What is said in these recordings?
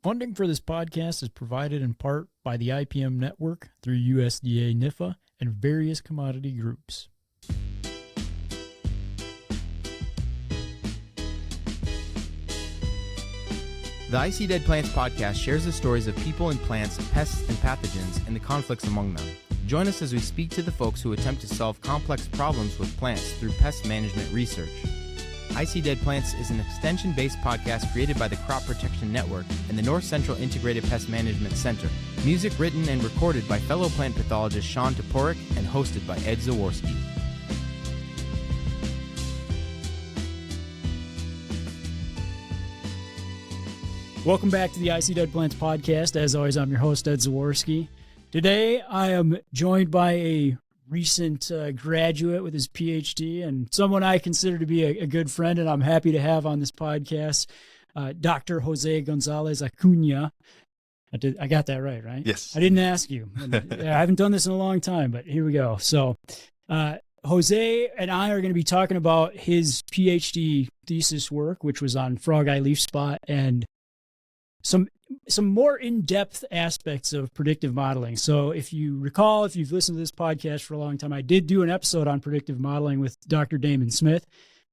Funding for this podcast is provided in part by the IPM network through USDA NIFA and various commodity groups. The I See Dead Plants podcast shares the stories of people and plants, pests and pathogens, and the conflicts among them. Join us as we speak to the folks who attempt to solve complex problems with plants through pest management research. I See Dead Plants is an extension-based podcast created by the Crop Protection Network and the North Central Integrated Pest Management Center. Music written and recorded by fellow plant pathologist Sean Toporek and hosted by Ed Zaworski. Welcome back to the I See Dead Plants podcast. As always, I'm your host, Ed Zaworski. Today, I am joined by a recent graduate with his PhD and someone I consider to be a good friend, and I'm happy to have on this podcast, Dr. Jose González-Acuña. I got that right? Yes. I didn't ask you. I haven't done this in a long time, but here we go. So Jose and I are going to be talking about his PhD thesis work, which was on frog eye leaf spot and some more in-depth aspects of predictive modeling. So if you recall, if you've listened to this podcast for a long time, I did do an episode on predictive modeling with Dr. Damon Smith.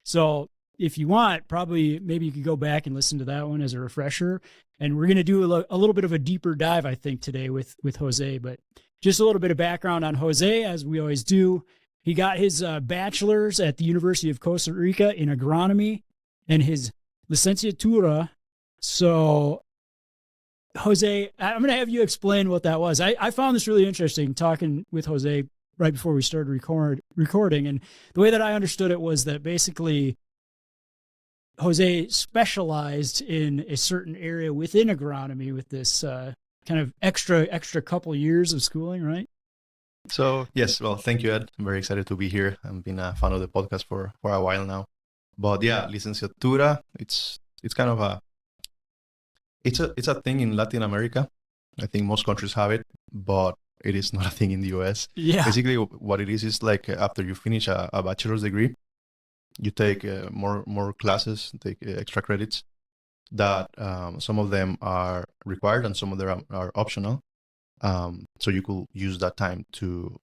So if you want, maybe you could go back and listen to that one as a refresher. And we're going to do a little bit of a deeper dive, I think, today with Jose. But just a little bit of background on Jose, as we always do. He got his bachelor's at the University of Costa Rica in agronomy and his licenciatura. So Jose, I'm going to have you explain what that was. I found this really interesting talking with Jose right before we started recording. And the way that I understood it was that basically Jose specialized in a certain area within agronomy with this kind of extra couple years of schooling, right? So, yes, well, thank you, Ed. I'm very excited to be here. I've been a fan of the podcast for a while now. But yeah, licenciatura, it's kind of It's a thing in Latin America. I think most countries have it, but it is not a thing in the US. Yeah. Basically, what it is like after you finish a bachelor's degree, you take more classes, take extra credits that some of them are required and some of them are optional. So you could use that time to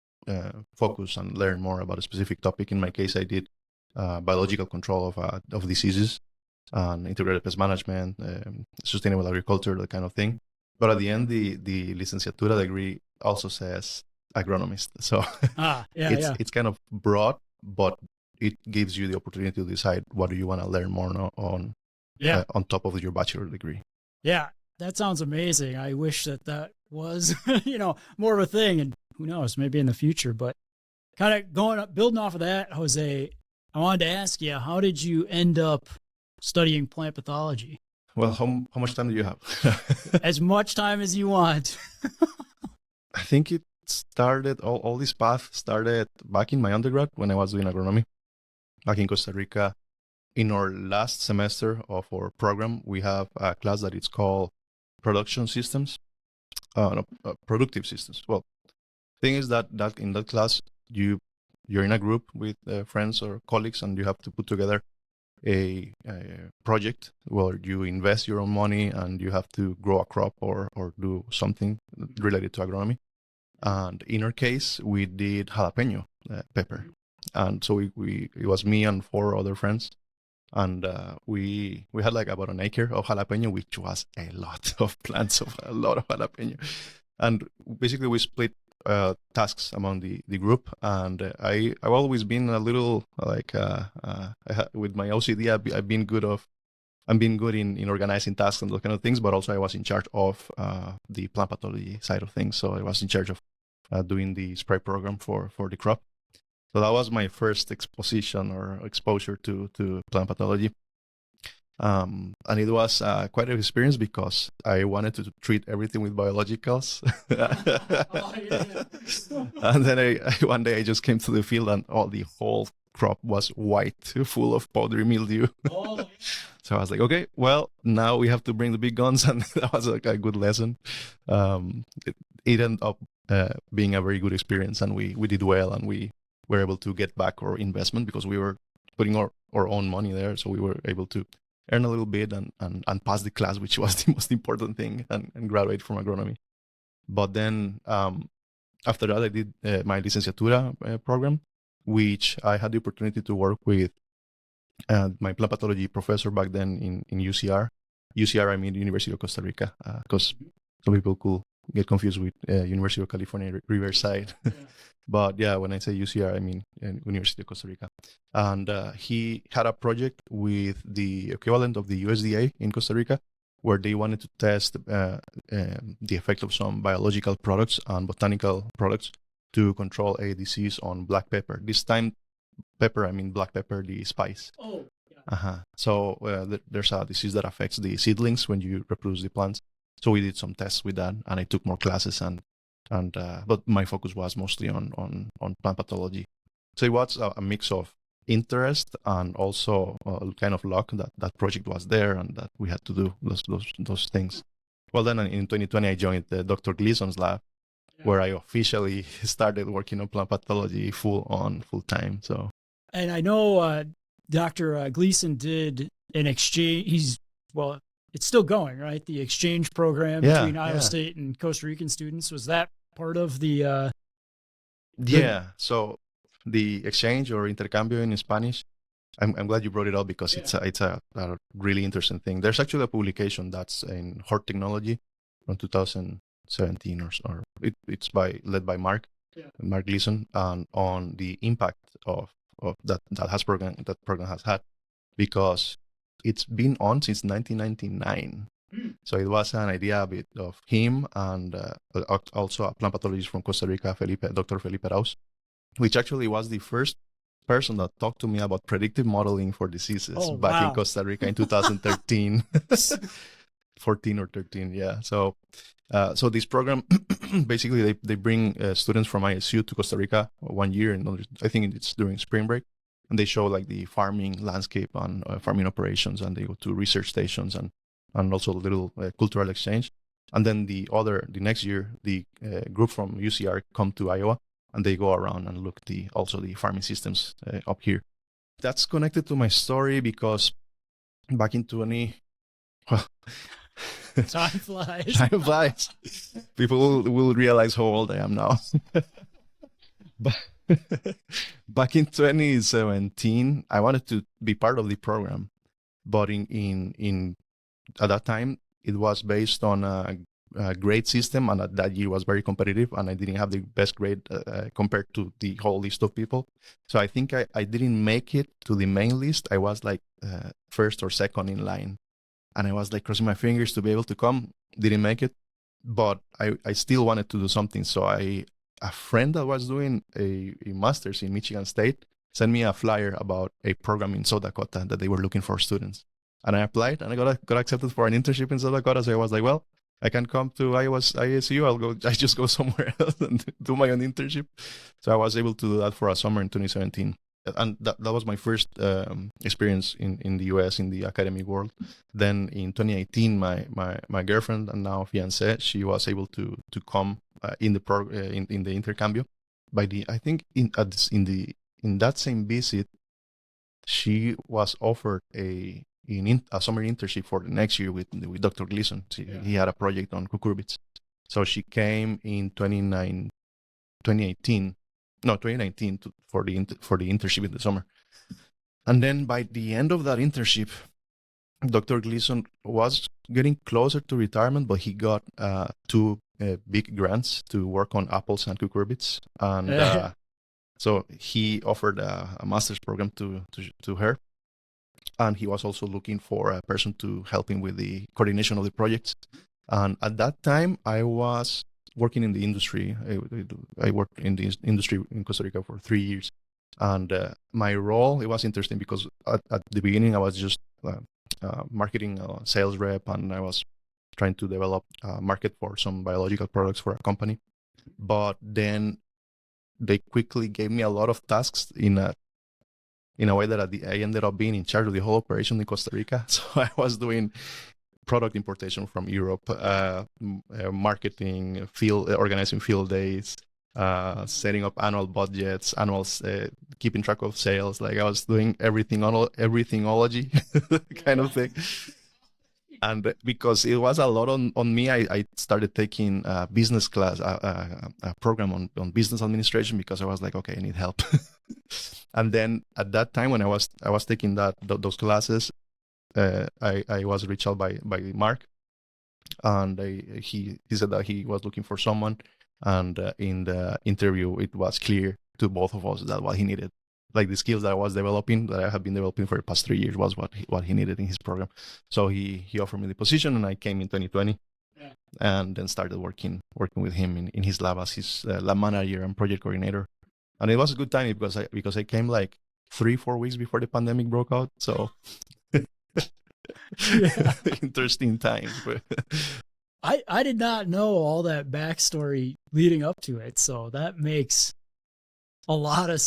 focus and learn more about a specific topic. In my case, I did biological control of diseases and integrated pest management, sustainable agriculture, that kind of thing. But at the end, the licenciatura degree also says agronomist. So it's kind of broad, but it gives you the opportunity to decide what do you want to learn more on top of your bachelor degree. Yeah, that sounds amazing. I wish that was, more of a thing. And who knows, maybe in the future. But kind of building off of that, Jose, I wanted to ask you, how did you end up studying plant pathology? Well, how much time do you have? As much time as you want. I think it started, all this path started back in my undergrad when I was doing agronomy. Back in Costa Rica, in our last semester of our program, we have a class that it's called Productive Systems. Well, thing is that in that class, you're in a group with friends or colleagues, and you have to put together a project where you invest your own money and you have to grow a crop or do something related to agronomy. And in our case, we did jalapeno pepper. And so it was me and 4 other friends. And we had like about an acre of jalapeno, which was a lot of plants of a lot of jalapeno. And basically we split tasks among the group, and I've always been a little like with my OCD. I've been good in organizing tasks and those kind of things, but also I was in charge of the plant pathology side of things. So I was in charge of doing the spray program for the crop. So that was my first exposition or exposure to plant pathology. And it was quite an experience because I wanted to treat everything with biologicals. And then one day I just came to the field and the whole crop was white, full of powdery mildew. So I was like, okay, well, now we have to bring the big guns. And that was like a good lesson. It ended up being a very good experience, and we did well, and we were able to get back our investment because we were putting our own money there. So we were able to earn a little bit and pass the class, which was the most important thing, and graduate from agronomy. But then after that, I did my licenciatura program, which I had the opportunity to work with my plant pathology professor back then in UCR. UCR, I mean University of Costa Rica, because some people could get confused with University of California, Riverside. Yeah. But yeah, when I say UCR, I mean University of Costa Rica. And he had a project with the equivalent of the USDA in Costa Rica, where they wanted to test the effect of some biological products and botanical products to control a disease on black pepper. This time, pepper, I mean black pepper, the spice. Oh, yeah. So there's a disease that affects the seedlings when you reproduce the plants. So we did some tests with that, and I took more classes, but my focus was mostly on plant pathology. So it was a mix of interest and also kind of luck that project was there and that we had to do those things. Well, then in 2020, I joined Dr. Gleason's lab, where I officially started working on plant pathology full time. So, and I know Dr. Gleason did an exchange. It's still going, right? The exchange program between Iowa State and Costa Rican students. Was that part of the? So the exchange or intercambio in Spanish, I'm glad you brought it up because it's a really interesting thing. There's actually a publication that's in Hort Technology from 2017 or it's led by Mark Gleason, and on the impact of that program has had, because it's been on since 1999. So it was an idea a bit of him and also a plant pathologist from Costa Rica, Dr. Felipe Arauz, which actually was the first person that talked to me about predictive modeling for diseases in Costa Rica in 2013. 14 or 13, yeah. So this program, basically they bring students from ISU to Costa Rica 1 year, and I think it's during spring break, and they show like the farming landscape and farming operations, and they go to research stations and also a little cultural exchange. And then the next year, the group from UCR come to Iowa, and they go around and look also the farming systems up here. That's connected to my story because back in 20... Time flies. Time flies. People will realize how old I am now. But back in 2017, I wanted to be part of the program, but in at that time it was based on a grade system, and that year was very competitive, and I didn't have the best grade compared to the whole list of people. So I think I didn't make it to the main list. I was like first or second in line. And I was like crossing my fingers to be able to come. Didn't make it, but I still wanted to do something. So a friend that was doing a master's in Michigan State sent me a flyer about a program in South Dakota that they were looking for students. And I applied, and I got accepted for an internship in South Dakota. So I was like, well, I can come to Iowa's ISU. I just go somewhere else and do my own internship. So I was able to do that for a summer in 2017. And that was my first experience in the US in the academic world. Then in 2018, my girlfriend and now fiancé, she was able to come in the intercambio. I think in that same visit, she was offered a summer internship for the next year with Dr. Gleason. He had a project on cucurbits, so she came in 2019 for the internship in the summer. And then by the end of that internship, Dr. Gleason was getting closer to retirement, but he got two big grants to work on apples and cucurbits, and so he offered a master's program to her, and he was also looking for a person to help him with the coordination of the projects. And at that time, I was working in the industry. I worked in the industry in Costa Rica for 3 years. And my role, it was interesting because at the beginning, I was just marketing sales rep, and I was trying to develop a market for some biological products for a company. But then they quickly gave me a lot of tasks in a way that I ended up being in charge of the whole operation in Costa Rica. So I was doing product importation from Europe, marketing, organizing field days, setting up annual budgets, keeping track of sales. Like I was doing everythingology kind of thing. And because it was a lot on me, I started taking a business class, a program on business administration, because I was like, okay, I need help. And then at that time, when I was taking those classes, I was reached out by Mark, and he said that he was looking for someone, and in the interview, it was clear to both of us that what he needed, like the skills that I was developing, that I have been developing for the past 3 years, was what he needed in his program. So he offered me the position, and I came in 2020, and then started working with him in his lab as his lab manager and project coordinator. And it was a good time because I came like 3-4 weeks before the pandemic broke out. So interesting time. I did not know all that backstory leading up to it, so that makes a lot of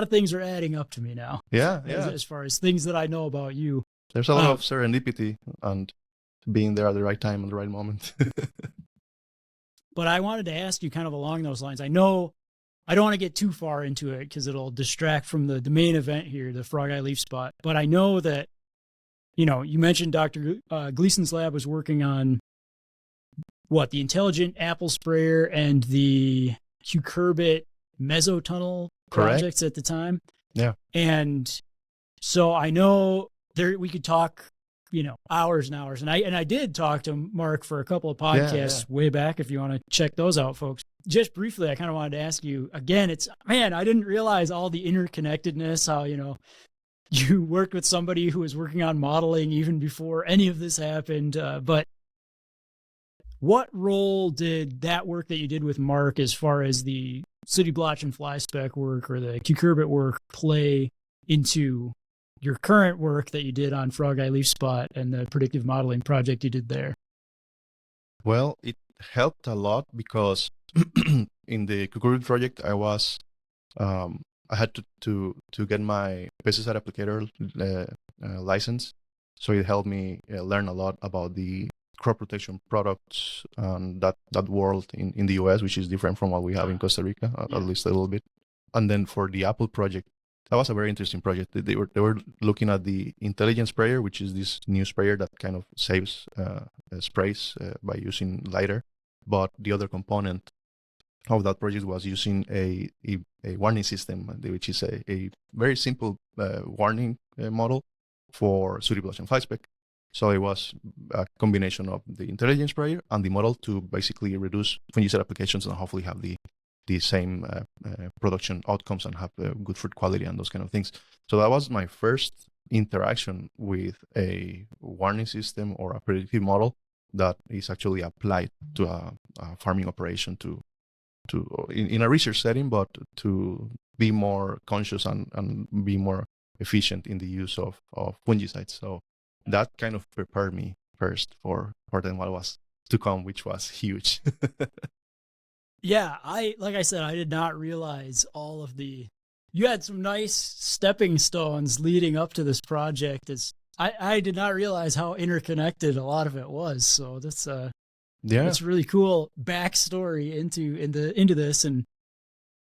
things are adding up to me now. Yeah. As far as things that I know about you, there's a lot of serendipity and being there at the right time and the right moment. But I wanted to ask you kind of along those lines. I know I don't want to get too far into it because it'll distract from the main event here, the frog eye leaf spot. But I know that, you mentioned Dr. Gleason's lab was working on the intelligent apple sprayer and the cucurbit mesotunnel projects at the time. Yeah. And so I know we could talk, hours and hours. And I did talk to Mark for a couple of podcasts way back, if you want to check those out, folks. Just briefly, I kind of wanted to ask you again, I didn't realize all the interconnectedness, how, you worked with somebody who was working on modeling even before any of this happened. But what role did that work that you did with Mark, as far as the city blotch and fly speck work or the cucurbit work, play into your current work that you did on frog eye leaf spot and the predictive modeling project you did there? Well, it helped a lot because in the cucurbit project, I had to get my pesticide applicator license. So it helped me learn a lot about the crop protection products and that world in the US, which is different from what we have in Costa Rica, at least a little bit. And then for the apple project, that was a very interesting project. They were looking at the intelligent sprayer, which is this new sprayer that kind of saves sprays by using lidar. But the other component of that project was using a warning system, which is a very simple warning model for sooty blotch and fly speck. So it was a combination of the intelligence sprayer and the model to basically reduce fungicide applications and hopefully have the same production outcomes and have good fruit quality and those kind of things. So that was my first interaction with a warning system or a predictive model that is actually applied to a farming operation in a research setting, but to be more conscious and be more efficient in the use of fungicides. So that kind of prepared me first for then what was to come, which was huge. Yeah, like I said, I did not realize all of you had some nice stepping stones leading up to this project. I did not realize how interconnected a lot of it was. So that's that's really cool backstory into this, and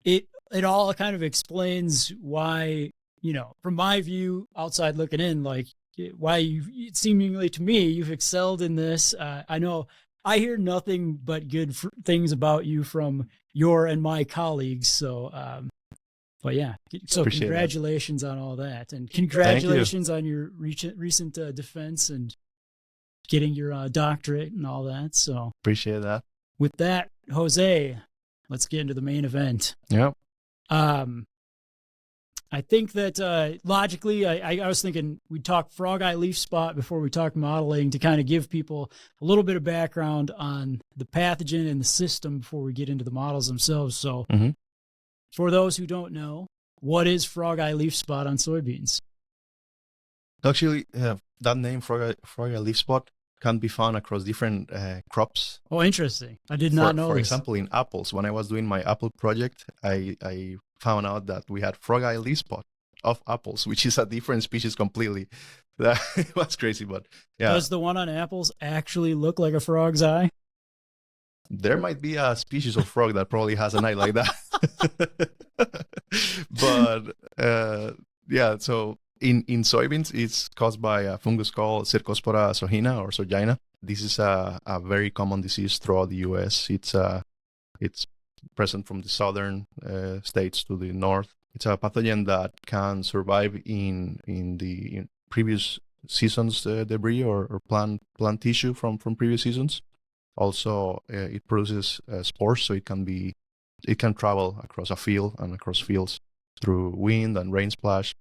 it all kind of explains why, from my view outside looking in, like why seemingly to me you've excelled in this. I know I hear nothing but good things about you from your and my colleagues. So, but yeah, so Appreciate congratulations on all that, and congratulations on your recent defense and getting your doctorate and all that. So appreciate that. With that, Jose, let's get into the main event. Yeah. I think that logically, I was thinking we'd talk frog eye leaf spot before we talk modeling to kind of give people a little bit of background on the pathogen and the system before we get into the models themselves. So for those who don't know, what is frog eye leaf spot on soybeans? Actually, that name, frog eye leaf spot, can be found across different crops. Oh, interesting. I did not know For this. example, in apples, when I was doing my apple project, I found out that we had frog eye leaf spot of apples, which is a different species completely. That was crazy, but yeah. Does the one on apples actually look like a frog's eye? there might be a species of frog that probably has an eye like that. But yeah, so in soybeans, it's caused by a fungus called Cercospora sojina or sojina. This is a very common disease throughout the U.S. It's present from the southern states to the north. It's a pathogen that can survive in previous seasons debris or plant tissue from previous seasons. Also, it produces spores, so it can travel across a field and across fields through wind and rain splash.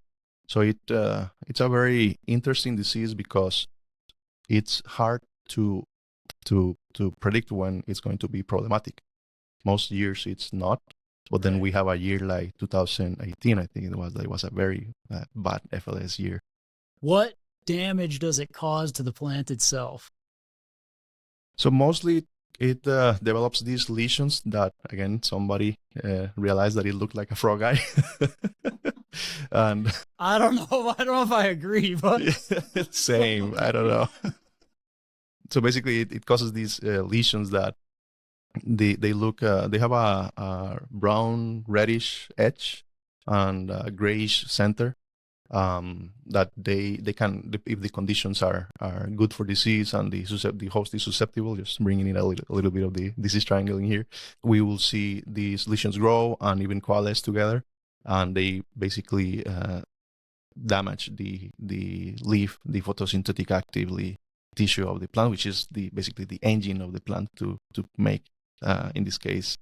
So it's a very interesting disease because it's hard to predict when it's going to be problematic. Most years it's not, but then we have a year like 2018, I think it was a very bad FLS year. What damage does it cause to the plant itself? So mostly it develops these lesions that, again, somebody realized that it looked like a frog eye. And I don't know if I agree, but same, I don't know. So basically it causes these lesions that they look, they have a brown reddish edge and a grayish center. That they can, if the conditions are good for disease and the host is susceptible, just bringing in a little bit of the disease triangle in here, we will see these lesions grow and even coalesce together, and they basically damage the leaf, the photosynthetic actively tissue of the plant, which is basically the engine of the plant to make in this case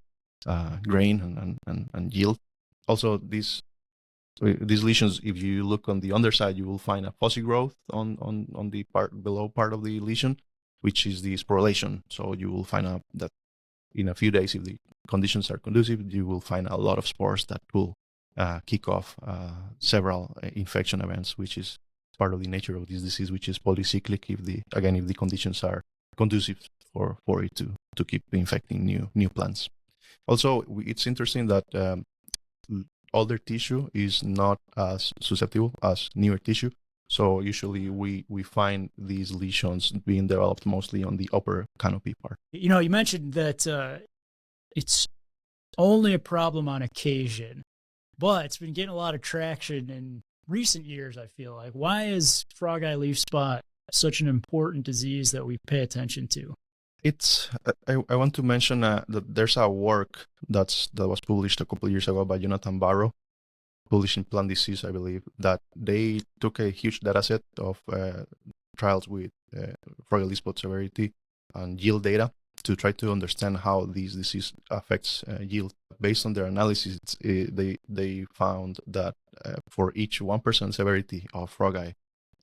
grain and yield. Also, these lesions, if you look on the underside, you will find a fuzzy growth on the below part of the lesion, which is the sporulation. So you will find out that in a few days, if the conditions are conducive, you will find a lot of spores that will kick off several infection events, which is part of the nature of this disease, which is polycyclic. If the conditions are conducive for it to keep infecting new plants. Also, it's interesting that older tissue is not as susceptible as newer tissue. So usually we find these lesions being developed mostly on the upper canopy part. You know, you mentioned that it's only a problem on occasion, but it's been getting a lot of traction in recent years, I feel like. Why is frog eye leaf spot such an important disease that we pay attention to? I want to mention that there's a work that was published a couple of years ago by Jonathan Barrow, published in Plant Disease, I believe, that they took a huge data set of trials with frog eye leaf spot severity and yield data to try to understand how this disease affects yield. Based on their analysis, they found that for each 1% severity of frog eye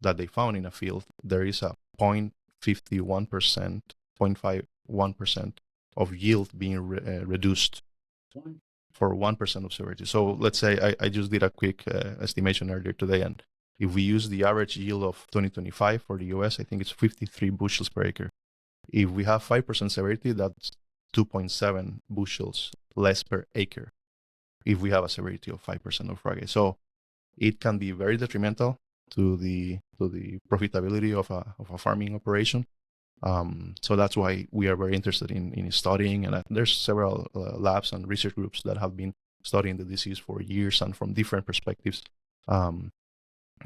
that they found in a field, there is a 0.51%, 0.51% of yield being reduced for 1% of severity. So let's say I just did a quick estimation earlier today, and if we use the average yield of 2025 for the US, I think it's 53 bushels per acre. If we have 5% severity, that's 2.7 bushels less per acre if we have a severity of 5% of frog eye. So it can be very detrimental to the profitability of a farming operation. So that's why we are very interested in studying, and there's several labs and research groups that have been studying the disease for years and from different perspectives,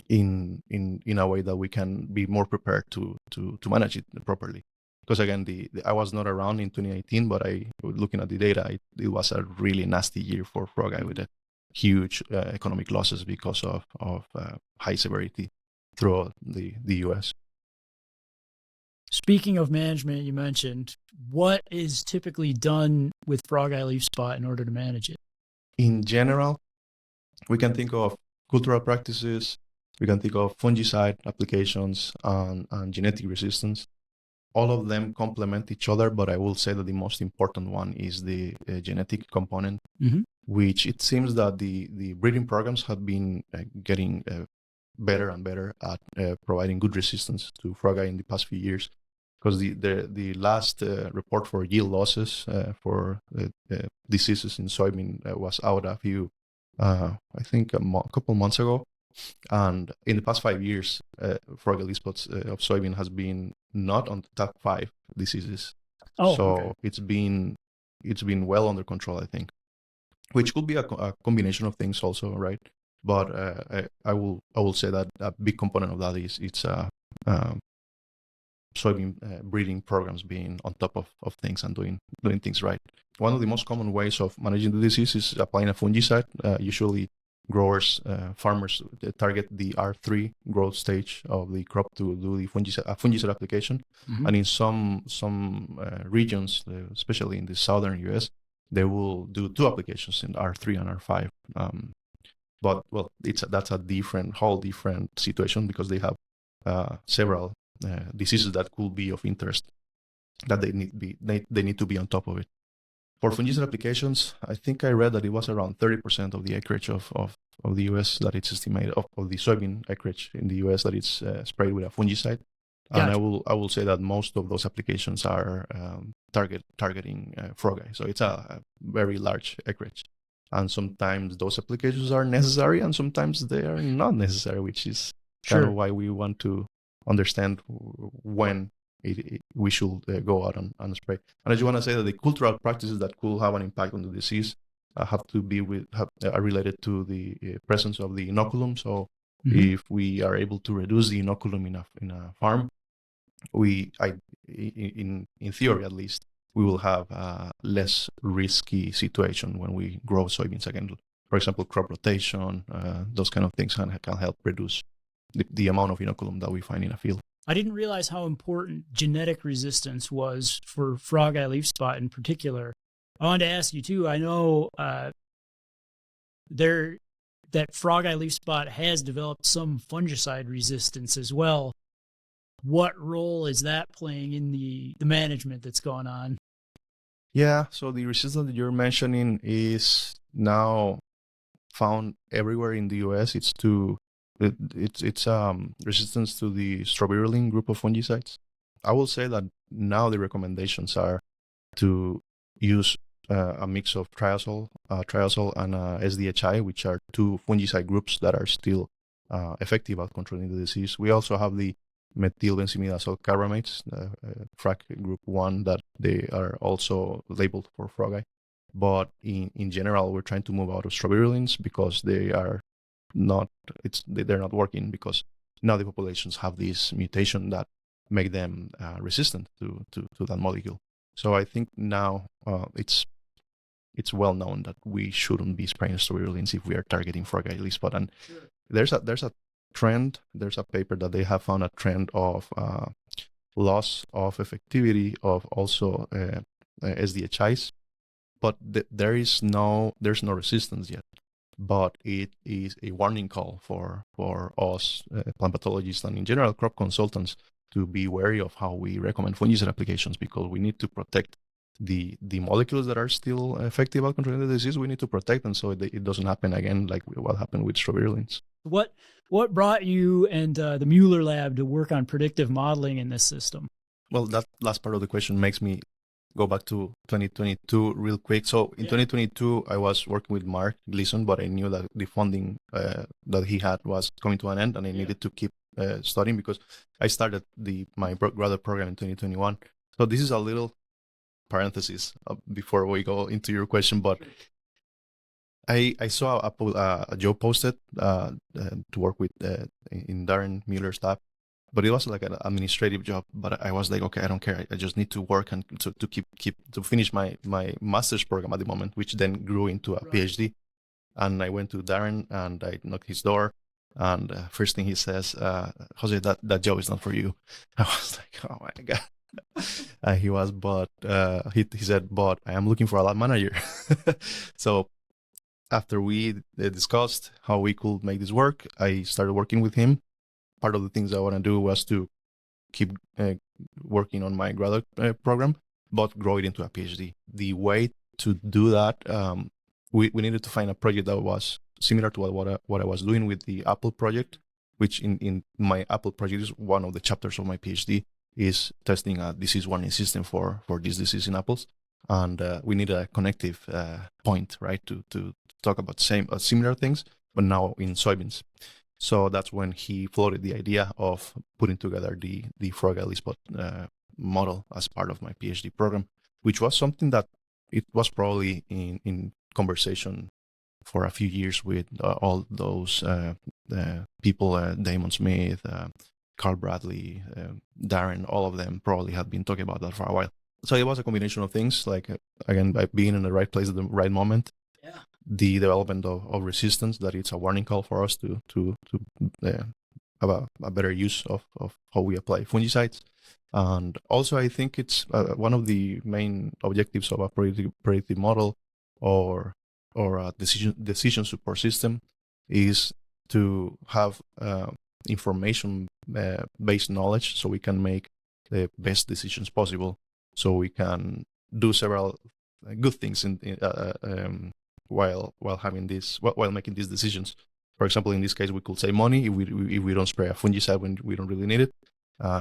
in a way that we can be more prepared to manage it properly. Because again, I was not around in 2018, but looking at the data, it was a really nasty year for frog eye with a huge economic losses because of high severity throughout the US. Speaking of management, you mentioned, what is typically done with frog eye leaf spot in order to manage it? In general, we can think of cultural practices, we can think of fungicide applications and genetic resistance. All of them complement each other, but I will say that the most important one is the genetic component, which it seems that the breeding programs have been getting better and better at providing good resistance to frog eye in the past few years. Because the last report for yield losses for diseases in soybean was out a few, I think a couple months ago. And in the past 5 years, frog eye leaf spots of soybean has been not on the top 5 diseases Oh, So okay. it's been well under control, I think, which could be a combination of things also, right? But I will say that a big component of that is it's soybean breeding programs being on top of things and doing things right. One of the most common ways of managing the disease is applying a fungicide. Usually growers, farmers target the R3 growth stage of the crop to do the fungicide application. Mhm. And in some regions, especially in the southern US, they will do 2 applications in R3 and R5. But well, that's a whole different situation because they have several diseases that could be of interest that they need to be on top of it. For fungicide applications, I think I read that it was around 30% of the acreage of the US that it's estimated of the soybean acreage in the US that it's sprayed with a fungicide. And Gotcha. I will say that most of those applications are targeting frog-eye. So it's a very large acreage. And sometimes those applications are necessary and sometimes they are not necessary, which is kind of Sure. why we want to understand when we should go out and spray. And I just want to say that the cultural practices that could have an impact on the disease are related to the presence of the inoculum. So Mhm. if we are able to reduce the inoculum in a farm, in theory at least, we will have a less risky situation when we grow soybeans again. For example, crop rotation, those kind of things can help reduce the amount of inoculum that we find in a field. I didn't realize how important genetic resistance was for frog eye leaf spot in particular. I wanted to ask you too. I know that frog eye leaf spot has developed some fungicide resistance as well. What role is that playing in the management that's going on? Yeah, so the resistance that you're mentioning is now found everywhere in the US. It's resistance to the strobilurin group of fungicides. I will say that now the recommendations are to use a mix of triazole and SDHI, which are 2 fungicide groups that are still effective at controlling the disease. We also have the methylbenzimidazole caramates, FRAC group 1, that they are also labeled for frog eye. But in general, we're trying to move out of strobilurins because they're not working, because now the populations have this mutation that make them resistant to that molecule. So I think now it's well known that we shouldn't be spraying strobilurins if we are targeting frog eye leaf spot. And there's a trend. There's a paper that they have found a trend of loss of effectivity of also SDHIs, but there's no resistance yet. But it is a warning call for us plant pathologists and in general crop consultants to be wary of how we recommend fungicide applications, because we need to protect the molecules that are still effective at controlling the disease. We need to protect them so it doesn't happen again like what happened with strobilurins. What brought you and the Mueller lab to work on predictive modeling in this system? Well, that last part of the question makes me go back to 2022 real quick. So in 2022, I was working with Mark Gleason, but I knew that the funding that he had was coming to an end, and I needed to keep studying because I started my graduate program in 2021. So this is a little parenthesis before we go into your question, but I saw a job posted to work with in Darren Mueller's lab, but it was like an administrative job. But I was like, okay, I don't care. I just need to work and to finish my master's program at the moment, which then grew into a PhD. And I went to Darren and I knocked his door. And first thing he says, Jose, that job is not for you. I was like, oh my God. He said, but I am looking for a lab manager. So after we discussed how we could make this work, I started working with him. Part of the things I want to do was to keep working on my graduate program, but grow it into a PhD. The way to do that, we needed to find a project that was similar to what I was doing with the Apple project, which in my Apple project is one of the chapters of my PhD, is testing a disease warning system for this disease in apples. And we need a connective point, right, to talk about similar things, but now in soybeans. So that's when he floated the idea of putting together the frog eye leaf spot model as part of my PhD program, which was something that it was probably in conversation for a few years with all those people, Damon Smith, Carl Bradley, Darren, all of them probably had been talking about that for a while. So it was a combination of things, like, again, by being in the right place at the right moment, the development of resistance, that it's a warning call for us to have a better use of how we apply fungicides. And also, I think it's one of the main objectives of a predictive model or a decision support system is to have information-based knowledge, so we can make the best decisions possible. So we can do several good things while making these decisions. For example, in this case, we could save money if we don't spray a fungicide when we don't really need it,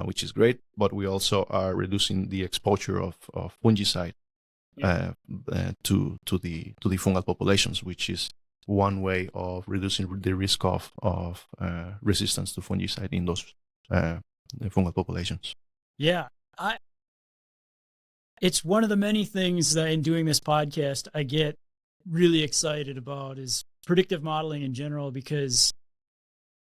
which is great. But we also are reducing the exposure of fungicide to the fungal populations, which is one way of reducing the risk of resistance to fungicide in those fungal populations. Yeah, it's one of the many things that in doing this podcast I get really excited about is predictive modeling in general, because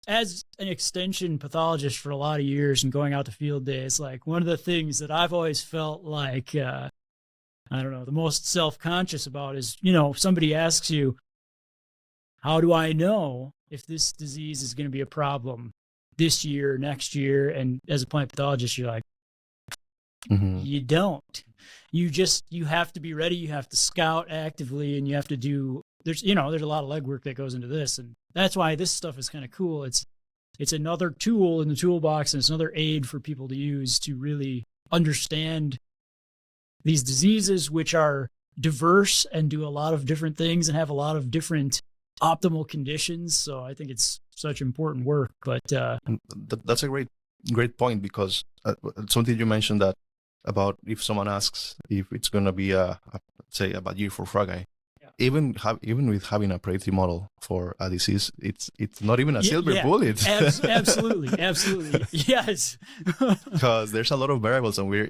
as an extension pathologist for a lot of years and going out to field days, like one of the things that I've always felt like, I don't know, the most self-conscious about is, if somebody asks you, how do I know if this disease is going to be a problem this year, next year? And as a plant pathologist, you're like, you don't. You have to be ready. You have to scout actively, and you have to do, there's a lot of legwork that goes into this. And that's why this stuff is kind of cool. It's another tool in the toolbox, and it's another aid for people to use to really understand these diseases, which are diverse and do a lot of different things and have a lot of different optimal conditions. So I think it's such important work. But that's a great point, because something you mentioned that about if someone asks if it's going to be say a bad year for frog eye, even with having a predictive model for a disease, it's not even a silver bullet. Absolutely, yes. Because there's a lot of variables, and we're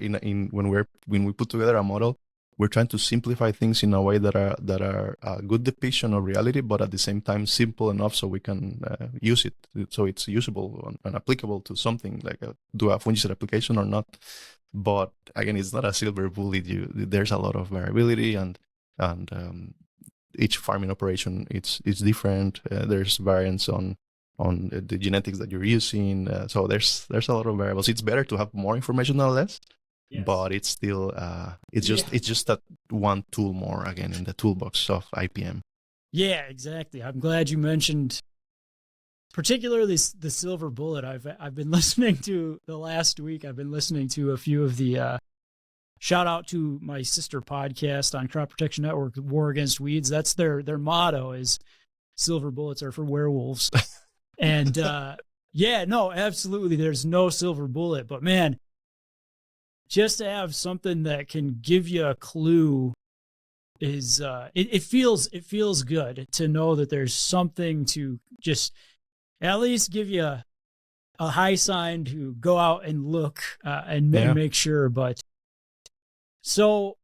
when we put together a model, we're trying to simplify things in a way that are a good depiction of reality, but at the same time simple enough so we can use it, so it's usable and applicable to something, like do a fungicide application or not. But again, it's not a silver bullet. There's a lot of variability, and each farming operation it's different. There's variance on the genetics that you're using. So there's a lot of variables. It's better to have more information than less. Yes. But it's still it's just that one tool more, again, in the toolbox of IPM. Yeah, exactly. I'm glad you mentioned particularly the silver bullet. I've been listening to the last week. I've been listening to a few of the shout out to my sister podcast on Crop Protection Network, War Against Weeds. That's their motto is silver bullets are for werewolves. And absolutely, there's no silver bullet. But man, just to have something that can give you a clue is it feels good to know that there's something to just at least give you a high sign to go out and look and make sure. But so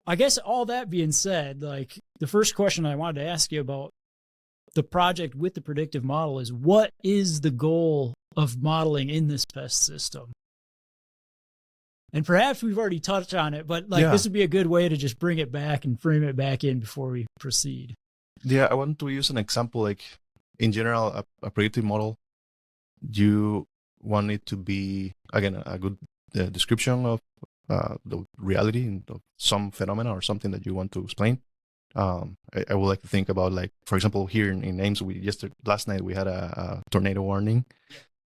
I guess all that being said, like the first question I wanted to ask you about the project with the predictive model is, what is the goal of modeling in this pest system? And perhaps we've already touched on it, but this would be a good way to just bring it back and frame it back in before we proceed. Yeah, I want to use an example. Like in general, a predictive model, you want it to be, again, a good description of the reality of some phenomena or something that you want to explain. I would like to think about, like, for example, here in Ames, last night we had a tornado warning,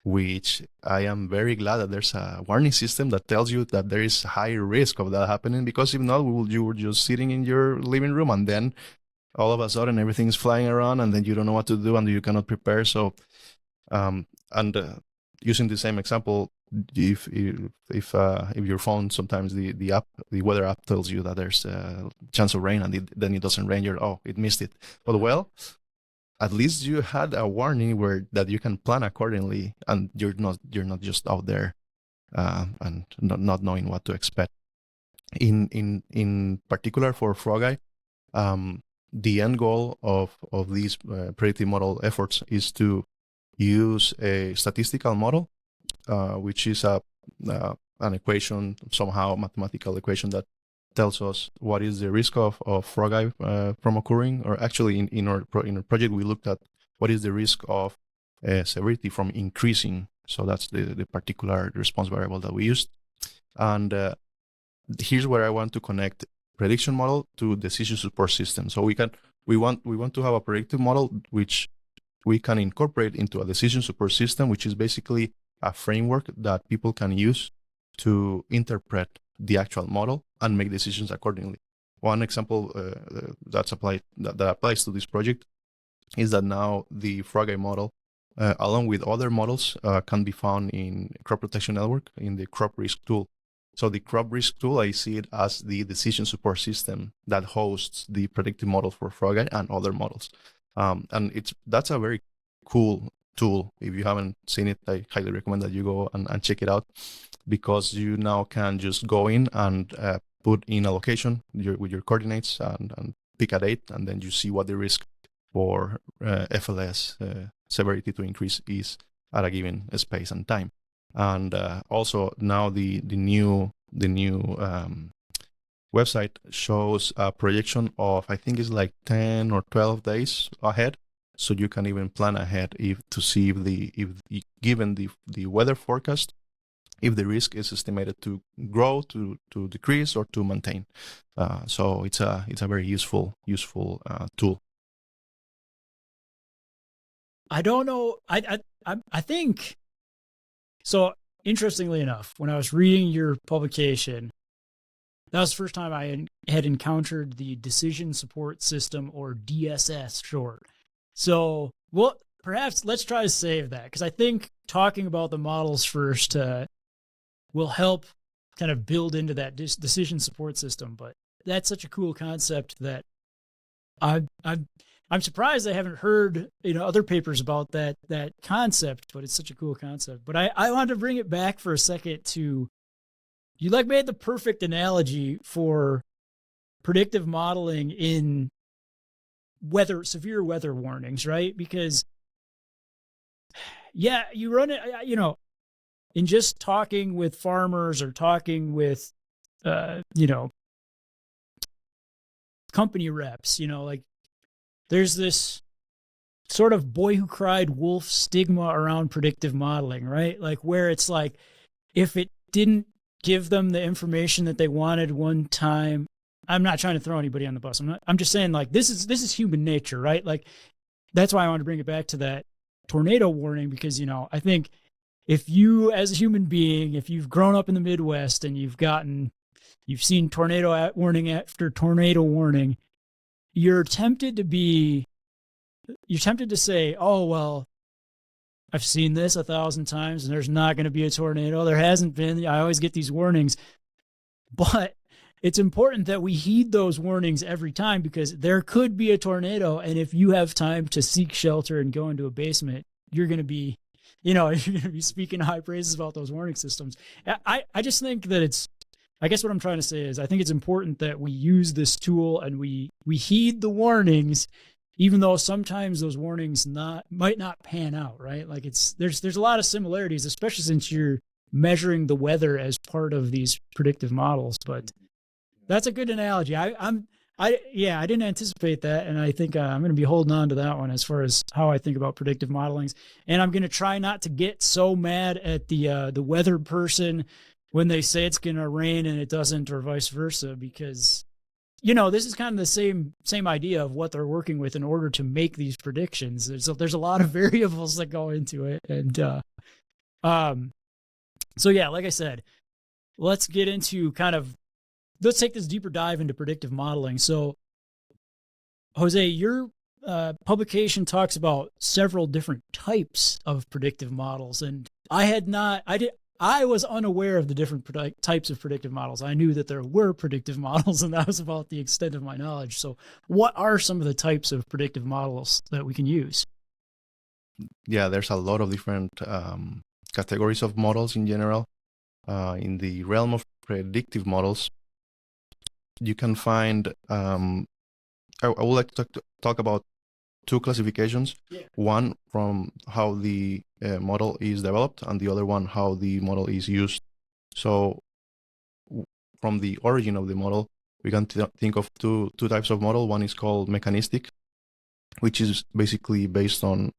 which I am very glad that there's a warning system that tells you that there is high risk of that happening, because if not, you were just sitting in your living room and then all of a sudden everything is flying around and then you don't know what to do and you cannot prepare. So, using the same example, if your phone, sometimes the weather app tells you that there's a chance of rain and then it doesn't rain, it missed it. But at least you had a warning that you can plan accordingly, and you're not just out there and not knowing what to expect. In particular for Frog Eye, the end goal of these predictive model efforts is to use a statistical model, which is an equation, somehow mathematical equation, that tells us what is the risk of Frog Eye from occurring. Or actually, in our project, we looked at what is the risk of severity from increasing. So that's the particular response variable that we used. And here's where I want to connect prediction model to decision support system. So we want to have a predictive model which we can incorporate into a decision support system, which is basically a framework that people can use to interpret the actual model and make decisions accordingly. One example that applies to this project is that now the Frog Eye model, along with other models, can be found in Crop Protection Network in the Crop Risk tool. So the Crop Risk tool, I see it as the decision support system that hosts the predictive model for Frog Eye and other models. And that's a very cool tool. If you haven't seen it, I highly recommend that you go and check it out, because you now can just go in and put in a location with your coordinates and pick a date, and then you see what the risk for FLS severity to increase is at a given space and time. And also now the new website shows a projection of, I think it's like 10 or 12 days ahead. So you can even plan ahead to see if given the weather forecast, if the risk is estimated to grow, to decrease, or to maintain. So it's a very useful tool. I don't know. I think so. Interestingly enough, when I was reading your publication, that was the first time I had encountered the Decision Support System, or DSS short. So, well, perhaps let's try to save that, because I think talking about the models first will help kind of build into that decision support system. But that's such a cool concept that I'm surprised I haven't heard other papers about that concept. But it's such a cool concept. But I wanted to bring it back for a second to, you made the perfect analogy for predictive modeling in severe weather warnings, right? Because you run it, in just talking with farmers or talking with, company reps, there's this sort of boy who cried wolf stigma around predictive modeling, right? Like, where it's like, if it didn't give them the information that they wanted one time, I'm not trying to throw anybody on the bus. I'm just saying, like, this is human nature, right? Like, that's why I wanted to bring it back to that tornado warning, because, I think if you, as a human being, if you've grown up in the Midwest and you've seen tornado warning after tornado warning, you're tempted to say, oh, well, I've seen this 1,000 times and there's not going to be a tornado. There hasn't been. I always get these warnings. But it's important that we heed those warnings every time, because there could be a tornado. And if you have time to seek shelter and go into a basement, you're going to be, you're going to be speaking high praises about those warning systems. I just think that I guess what I'm trying to say is, I think it's important that we use this tool and we heed the warnings, even though sometimes those warnings might not pan out, right? Like, there's a lot of similarities, especially since you're measuring the weather as part of these predictive models. But that's a good analogy. I didn't anticipate that, and I think I'm going to be holding on to that one as far as how I think about predictive modelings. And I'm going to try not to get so mad at the weather person when they say it's going to rain and it doesn't, or vice versa, because this is kind of the same idea of what they're working with in order to make these predictions. There's a lot of variables that go into it, and so yeah, like I said, let's get into let's take this deeper dive into predictive modeling. So, Jose, your publication talks about several different types of predictive models, and I was unaware of the different types of predictive models. I knew that there were predictive models, and that was about the extent of my knowledge. So what are some of the types of predictive models that we can use? Yeah, there's a lot of different categories of models in general. in the realm of predictive models, you can find, I would like to talk about two classifications. Yeah. One from how the model is developed, and the other one how the model is used. So from the origin of the model, we can think of two types of model. One is called mechanistic, which is basically based on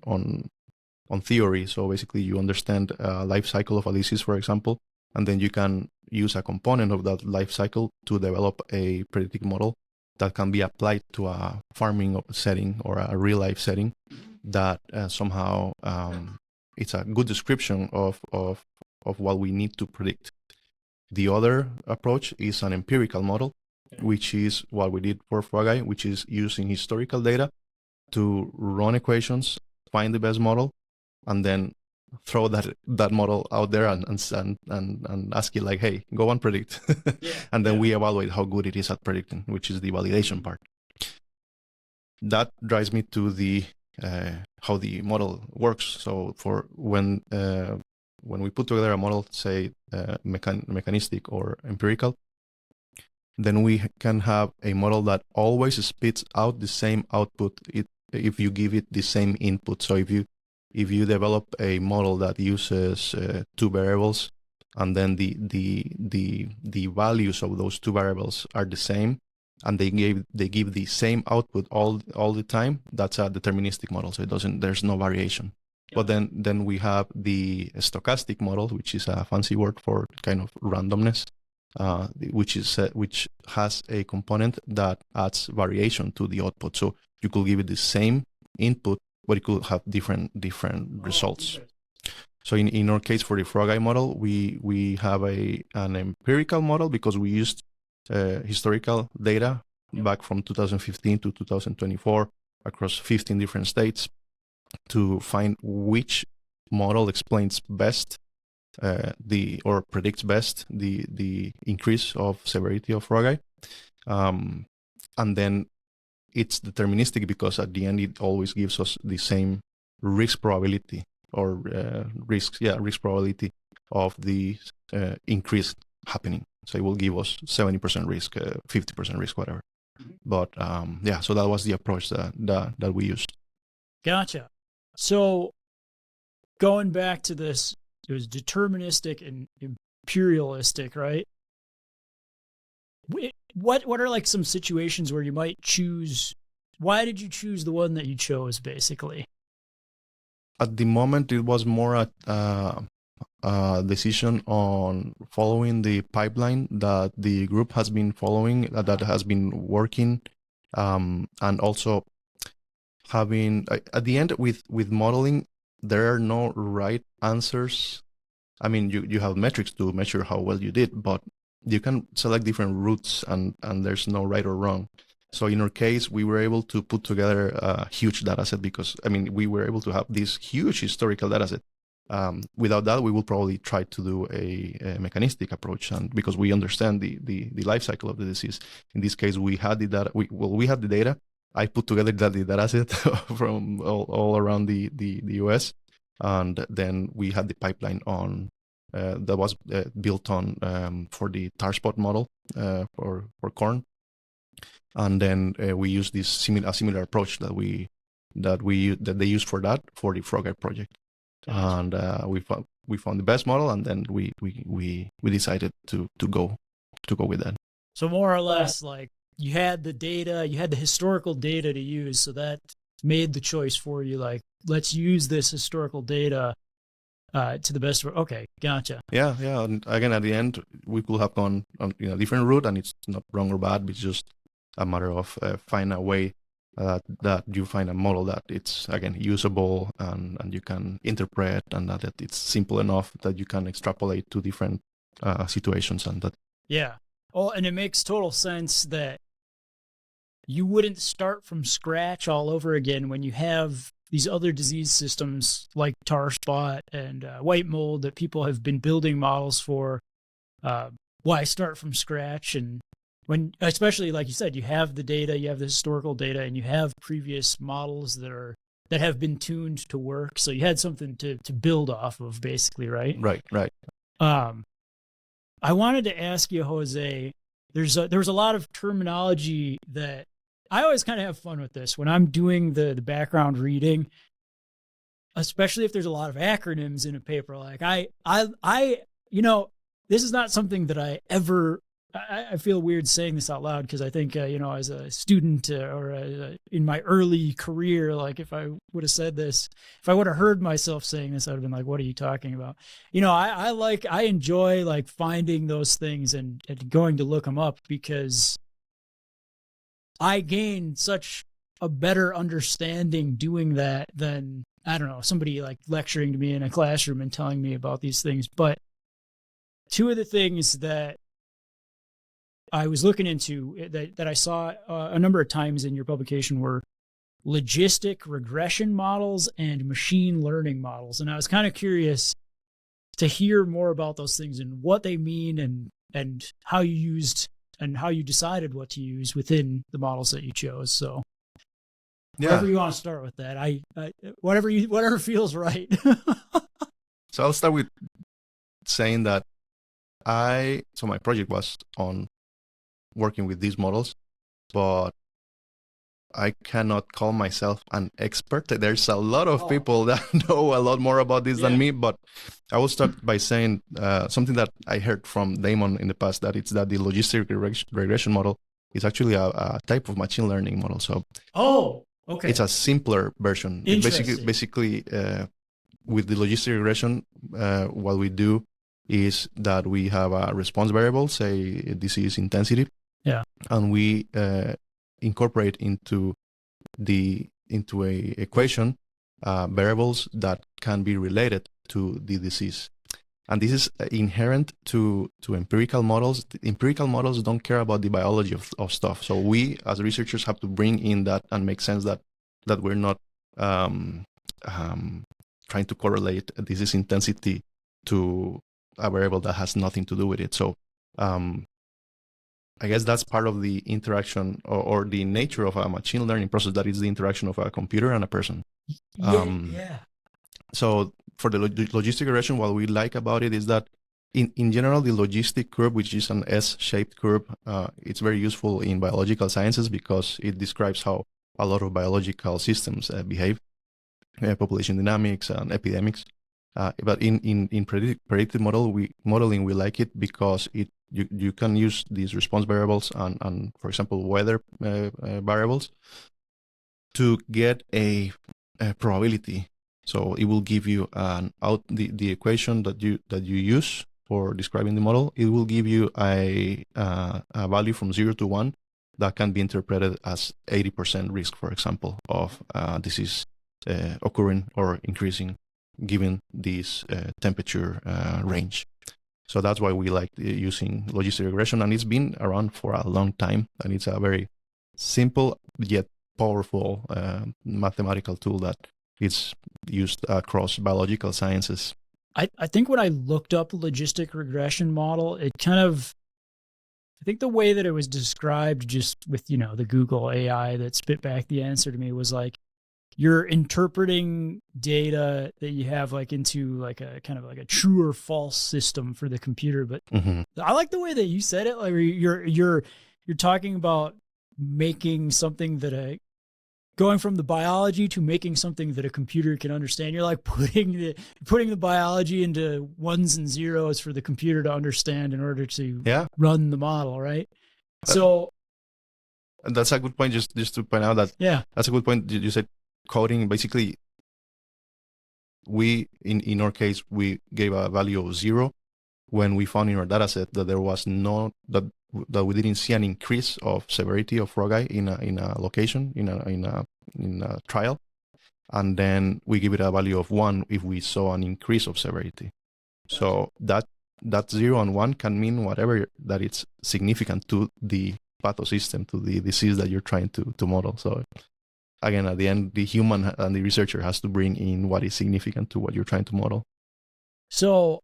theory. So basically you understand life cycle of a disease, for example, and then you can use a component of that life cycle to develop a predictive model that can be applied to a farming setting or a real life setting that somehow it's a good description of what we need to predict. The other approach is an empirical model, which is what we did for Frog, which is using historical data to run equations, find the best model, and then throw that model out there and ask it like, hey, go and predict. And then we evaluate how good it is at predicting, which is the validation part. That drives me to the how the model works. So for when we put together a model, say mechanistic or empirical, then we can have a model that always spits out the same output if you give it the same input. So if you develop a model that uses two variables, and then the values of those two variables are the same, and they give the same output all the time, that's a deterministic model. So there's no variation. But then we have the stochastic model, which is a fancy word for kind of randomness, which has a component that adds variation to the output. So you could give it the same input, but it could have different results. So in our case, for the Frog model, we have an empirical model because we used historical data back from 2015 to 2024 across 15 different states to find which model explains best or predicts best the increase of severity of Frog. And then it's deterministic because at the end it always gives us the same risk probability or risk probability of the increase happening. So it will give us 70% risk, 50% risk, whatever. But so that was the approach that we used. Gotcha. So going back to this, it was deterministic and imperialistic, right? What are like some situations where you might choose? Why did you choose the one that you chose, basically? At the moment, it was more a decision on following the pipeline that the group has been following, that has been working, and also having at the end with modeling, there are no right answers. I mean, you have metrics to measure how well you did, but you can select different routes and there's no right or wrong. So in our case, we were able to put together a huge data set because, I mean, we were able to have this huge historical data set. Without that, we will probably try to do a mechanistic approach, and because we understand the life cycle of the disease. In this case, we had the data. We had the data. I put together the data set from all around the US, and then we had the pipeline on that was built on for the tar spot model for corn, and then we used a similar approach that they used for the Frog project. And we found the best model, and then we decided to go with that. So more or less, like you had the data, you had the historical data to use, so that made the choice for you. Like, let's use this historical data to the best. Okay, gotcha. Yeah. And again, at the end, we could have gone on a different route, and it's not wrong or bad. It's just a matter of find a way that you find a model that it's again usable and you can interpret, and that it's simple enough that you can extrapolate to different situations and that. Yeah. Oh, and it makes total sense that you wouldn't start from scratch all over again when you have these other disease systems like tar spot and white mold that people have been building models for. Why start from scratch? And when, especially like you said, you have the data, you have the historical data, and you have previous models that have been tuned to work. So you had something to build off of, basically, right? Right. I wanted to ask you, Jose, there was a lot of terminology that I always kind of have fun with this when I'm doing the background reading, especially if there's a lot of acronyms in a paper. Like I, this is not something that I feel weird saying this out loud because I think, as a student in my early career, like if I would have said this, if I would have heard myself saying this, I would have been like, what are you talking about? I enjoy like finding those things and going to look them up because I gain such a better understanding doing that than, I don't know, somebody like lecturing to me in a classroom and telling me about these things. But two of the things that I was looking into that I saw a number of times in your publication were logistic regression models and machine learning models. And I was kind of curious to hear more about those things and what they mean and how you used and how you decided what to use within the models that you chose. So whatever you want to start with that, I whatever feels right. So I'll start with saying that my project was on working with these models, but I cannot call myself an expert. There's a lot of people that know a lot more about this than me, but I will start by saying something that I heard from Damon in the past, that the logistic regression model is actually a type of machine learning model. So okay, it's a simpler version. Basically, with the logistic regression, what we do is that we have a response variable, say disease intensity, and we incorporate into a equation variables that can be related to the disease. And this is inherent to empirical models. The empirical models don't care about the biology of stuff. So we, as researchers, have to bring in that and make sense that we're not trying to correlate disease intensity to a variable that has nothing to do with it. So I guess that's part of the interaction or the nature of a machine learning process, that is the interaction of a computer and a person. So for the logistic regression, what we like about it is that in general, the logistic curve, which is an S-shaped curve, it's very useful in biological sciences because it describes how a lot of biological systems behave, population dynamics and epidemics. But in predictive modeling, we like it because you can use these response variables and for example, weather variables to get a probability. So it will give you the equation that you use for describing the model. It will give you a value from 0 to 1 that can be interpreted as 80% risk, for example, of disease occurring or increasing given this temperature range. So that's why we like using logistic regression, and it's been around for a long time, and it's a very simple yet powerful mathematical tool that is used across biological sciences. I think when I looked up logistic regression model, I think the way that it was described just with, the Google AI that spit back the answer to me was like, you're interpreting data that you have like into like a kind of like a true or false system for the computer. But I like the way that you said it. Like you're talking about making something that going from the biology to making something that a computer can understand. You're like putting the biology into ones and zeros for the computer to understand in order to run the model, right? So that's a good point. Just to point out that that's a good point. You said coding. Basically, we in our case we gave a value of 0 when we found in our data set that there was that we didn't see an increase of severity of frog eye in a location in a trial, and then we give it a value of 1 if we saw an increase of severity. So that 0 and 1 can mean whatever that it's significant to the pathosystem, to the disease that you're trying to model. So again, at the end, the human and the researcher has to bring in what is significant to what you're trying to model. So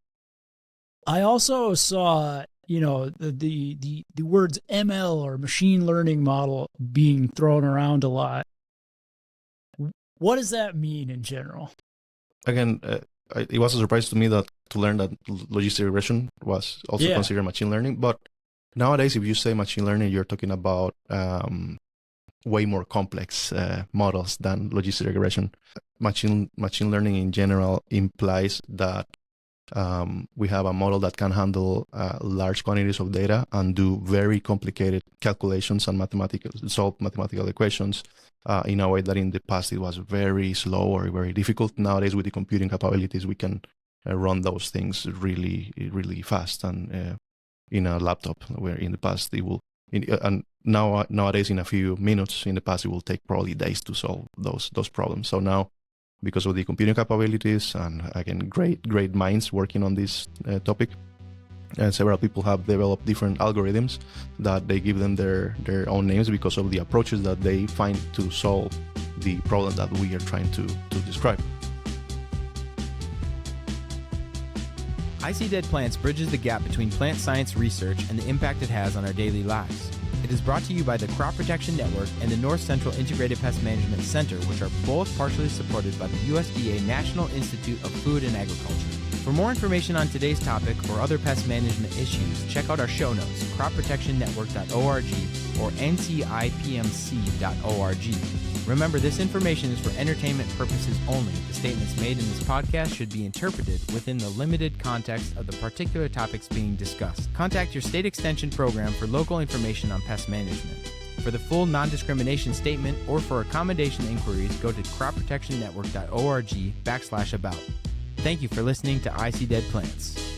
I also saw, the words ML or machine learning model being thrown around a lot. What does that mean in general? Again, it was a surprise to me to learn that logistic regression was also considered machine learning. But nowadays, if you say machine learning, you're talking about way more complex models than logistic regression. Machine learning in general implies that we have a model that can handle large quantities of data and do very complicated calculations and solve mathematical equations in a way that in the past it was very slow or very difficult. Nowadays, with the computing capabilities, we can run those things really, really fast and in a laptop, where in the past it will, and nowadays in a few minutes. In the past, it will take probably days to solve those problems. So now, because of the computing capabilities and again great minds working on this topic, several people have developed different algorithms that they give them their own names because of the approaches that they find to solve the problem that we are trying to describe. I See Dead Plants bridges the gap between plant science research and the impact it has on our daily lives. It is brought to you by the Crop Protection Network and the North Central Integrated Pest Management Center, which are both partially supported by the USDA National Institute of Food and Agriculture. For more information on today's topic or other pest management issues, check out our show notes, cropprotectionnetwork.org or ntipmc.org. Remember, this information is for entertainment purposes only. The statements made in this podcast should be interpreted within the limited context of the particular topics being discussed. Contact your state extension program for local information on pest management. For the full non-discrimination statement or for accommodation inquiries, go to cropprotectionnetwork.org/about. Thank you for listening to I See Dead Plants.